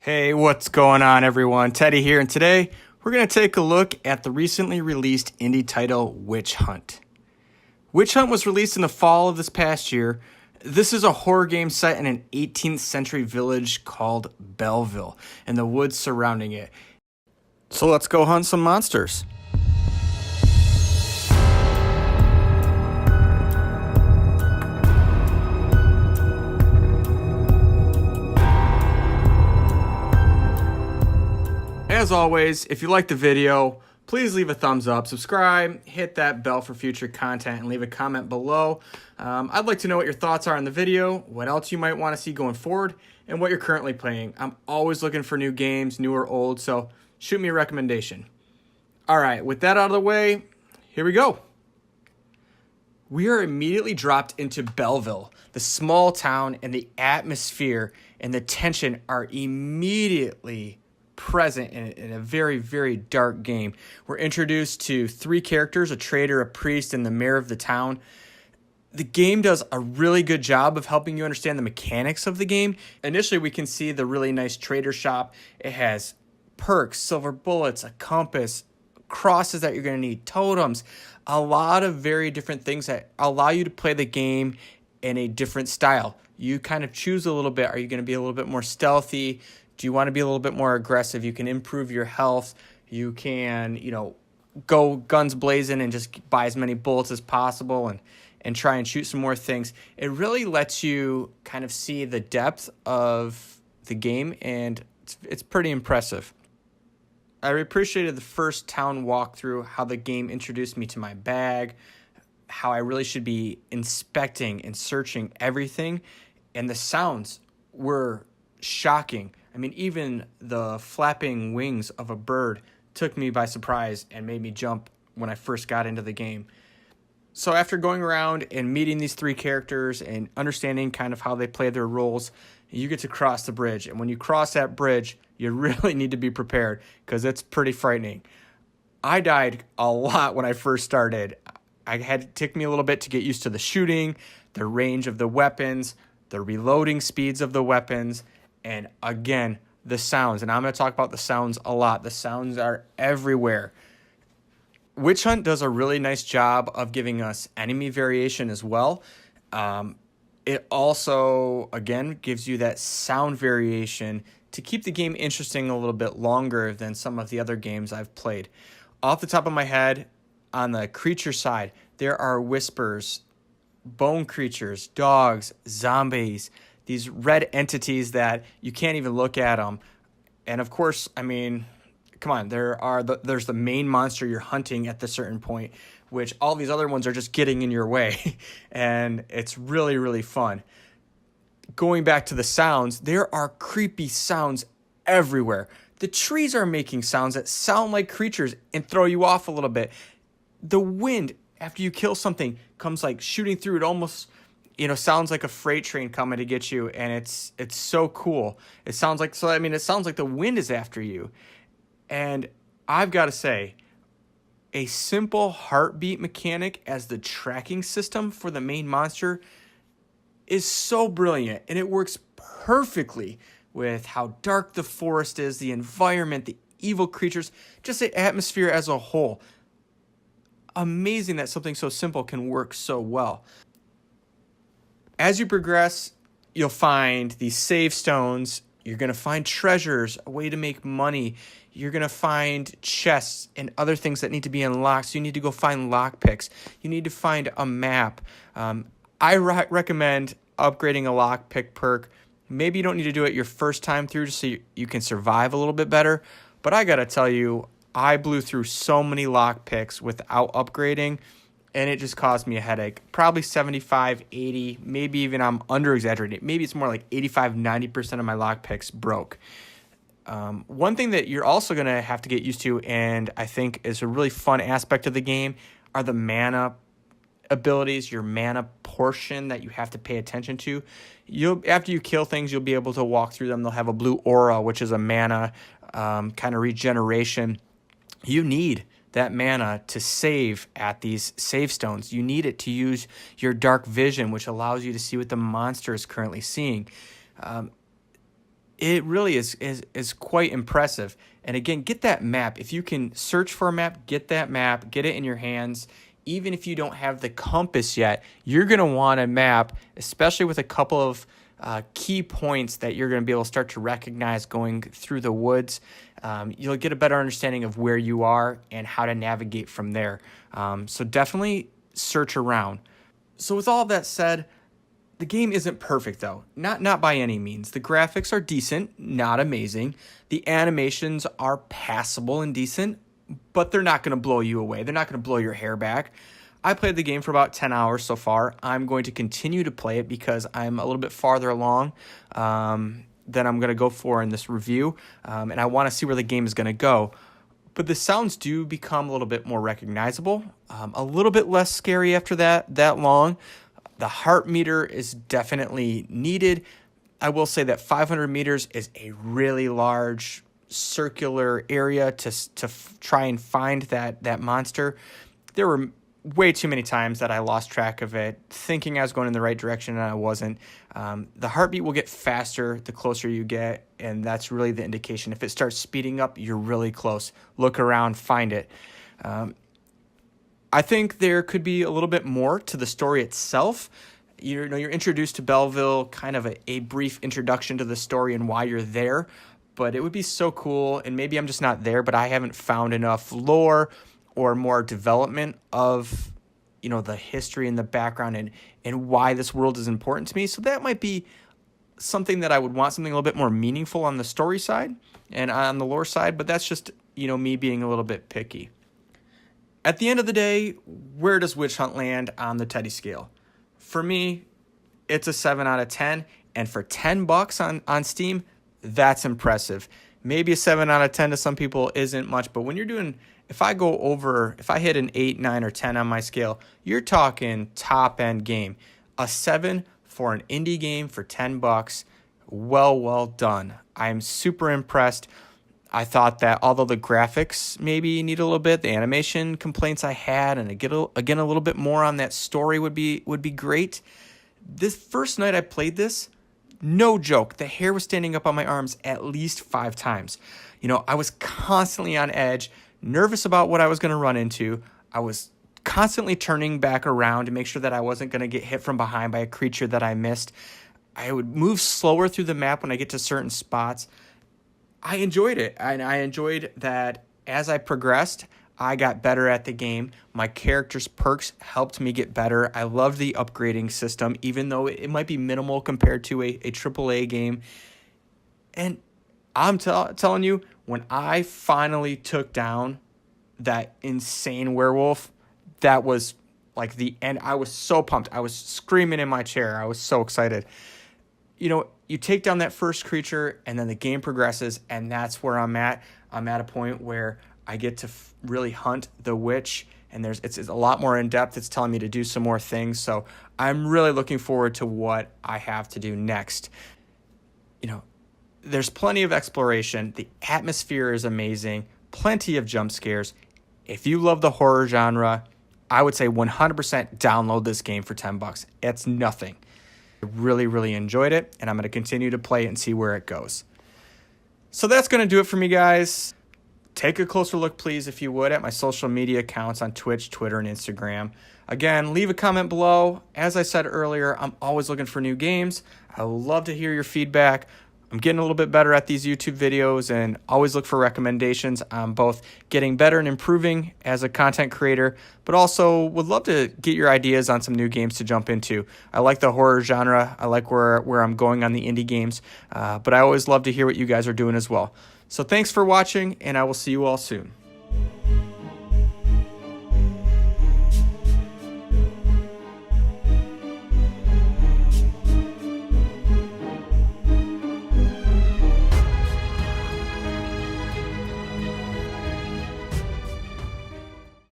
Hey, what's going on, everyone? Teddy here, and today we're going to take a look at the recently released indie title Witch Hunt. Witch Hunt was released in the fall of this past year. This is a horror game set in an 18th century village called Belleville and the woods surrounding it. So let's go hunt some monsters. As always, if you liked the video, please leave a thumbs up, subscribe, hit that bell for future content, and leave a comment below. I'd like to know what your thoughts are on the video, what else you might want to see going forward, and what you're currently playing. I'm always looking for new games, new or old, so shoot me a recommendation. All right, with that out of the way, here we go. We are immediately dropped into Belleville. The small town and the atmosphere and the tension are immediately present in a very, very dark game. We're introduced to three characters, a trader, a priest, and the mayor of the town. The game does a really good job of helping you understand the mechanics of the game. Initially, we can see the really nice trader shop. It has perks, silver bullets, a compass, crosses that you're going to need, totems, a lot of very different things that allow you to play the game in a different style. You kind of choose a little bit. Are you going to be a little bit more stealthy? Do you want to be a little bit more aggressive? You can improve your health. You can, go guns blazing and just buy as many bullets as possible and try and shoot some more things. It really lets you kind of see the depth of the game, and it's pretty impressive. I appreciated the first town walkthrough, how the game introduced me to my bag, how I really should be inspecting and searching everything, and the sounds were shocking. I mean, even the flapping wings of a bird took me by surprise and made me jump when I first got into the game. So after going around and meeting these three characters and understanding kind of how they play their roles, you get to cross the bridge. And when you cross that bridge, you really need to be prepared because it's pretty frightening. I died a lot when I first started. It took me a little bit to get used to the shooting, the range of the weapons, the reloading speeds of the weapons, and again, the sounds. And I'm going to talk about the sounds a lot. The sounds are everywhere. Witch Hunt does a really nice job of giving us enemy variation as well. It also, again, gives you that sound variation to keep the game interesting a little bit longer than some of the other games I've played. Off the top of my head, on the creature side, there are whispers, bone creatures, dogs, zombies, these red entities that you can't even look at them. And of course, I mean, come on, there's the main monster you're hunting at the certain point, which all these other ones are just getting in your way. And it's really, really fun. Going back to the sounds, there are creepy sounds everywhere. The trees are making sounds that sound like creatures and throw you off a little bit. The wind, after you kill something, comes like shooting through. It almost sounds like a freight train coming to get you, and it's so cool. It sounds like the wind is after you. And I've got to say, a simple heartbeat mechanic as the tracking system for the main monster is so brilliant, and it works perfectly with how dark the forest is, the environment, the evil creatures, just the atmosphere as a whole. Amazing that something so simple can work so well. As you progress, you'll find these save stones. You're going to find treasures, a way to make money. You're going to find chests and other things that need to be unlocked. So you need to go find lockpicks. You need to find a map. I recommend upgrading a lockpick perk. Maybe you don't need to do it your first time through just so you can survive a little bit better. But I got to tell you, I blew through so many lockpicks without upgrading, and it just caused me a headache. Probably 75, 80, maybe even I'm under-exaggerating. Maybe it's more like 85, 90% of my lockpicks broke. One thing that you're also going to have to get used to, and I think is a really fun aspect of the game, are the mana abilities, your mana portion that you have to pay attention to. After you kill things, you'll be able to walk through them. They'll have a blue aura, which is a mana kind of regeneration. You need that mana to save at these save stones. You need it to use your dark vision, which allows you to see what the monster is currently seeing. It really is quite impressive. And again, get that map. If you can search for a map, get that map, get it in your hands. Even if you don't have the compass yet, you're going to want a map, especially with a couple of key points that you're going to be able to start to recognize going through the woods. You'll get a better understanding of where you are and how to navigate from there. So definitely search around. So with all of that said, the game isn't perfect though, not by any means. The graphics are decent, not amazing. The animations are passable and decent, but they're not going to blow you away. They're not going to blow your hair back. I played the game for about 10 hours so far. I'm going to continue to play it because I'm a little bit farther along than I'm going to go for in this review, and I want to see where the game is going to go. But the sounds do become a little bit more recognizable, a little bit less scary after that long. The heart meter is definitely needed. I will say that 500 meters is a really large circular area to try and find that monster. There were way too many times that I lost track of it, thinking I was going in the right direction and I wasn't. The heartbeat will get faster the closer you get, and that's really the indication. If it starts speeding up, you're really close. Look around, find it. I think there could be a little bit more to the story itself. You're introduced to Belleville, kind of a brief introduction to the story and why you're there, but it would be so cool, and maybe I'm just not there, but I haven't found enough lore or more development of, the history and the background and why this world is important to me. So that might be something that I would want, something a little bit more meaningful on the story side and on the lore side, but that's just, me being a little bit picky. At the end of the day, where does Witch Hunt land on the Teddy scale? For me, it's a 7 out of 10, and for $10 on Steam, that's impressive. Maybe a 7 out of 10 to some people isn't much, but when you're doing, if I hit an 8, 9, or 10 on my scale, you're talking top end game. A 7 for an indie game for $10, well done. I'm super impressed. I thought that although the graphics maybe need a little bit, the animation complaints I had, and again a little bit more on that story would be great. This first night I played this, no joke, the hair was standing up on my arms at least 5 times. I was constantly on edge, nervous about what I was going to run into. I was constantly turning back around to make sure that I wasn't going to get hit from behind by a creature that I missed. I would move slower through the map when I get to certain spots. I enjoyed it, and I enjoyed that as I progressed, I got better at the game. My character's perks helped me get better. I loved the upgrading system, even though it might be minimal compared to a AAA game. And I'm telling you, when I finally took down that insane werewolf, that was like the end. I was so pumped. I was screaming in my chair. I was so excited. You take down that first creature, and then the game progresses, and that's where I'm at. I'm at a point where I get to really hunt the witch, and it's a lot more in depth. It's telling me to do some more things, so I'm really looking forward to what I have to do next. There's plenty of exploration. The atmosphere is amazing. Plenty of jump scares. If you love the horror genre, I would say 100% download this game for $10. It's nothing. I really enjoyed it, and I'm going to continue to play it and see where it goes. So that's going to do it for me, guys. Take a closer look, please, if you would, at my social media accounts on Twitch, Twitter, and Instagram. Again, leave a comment below. As I said earlier, I'm always looking for new games. I love to hear your feedback. I'm getting a little bit better at these YouTube videos and always look for recommendations. I'm both getting better and improving as a content creator, but also would love to get your ideas on some new games to jump into. I like the horror genre. I like where I'm going on the indie games, but I always love to hear what you guys are doing as well. So thanks for watching, and I will see you all soon.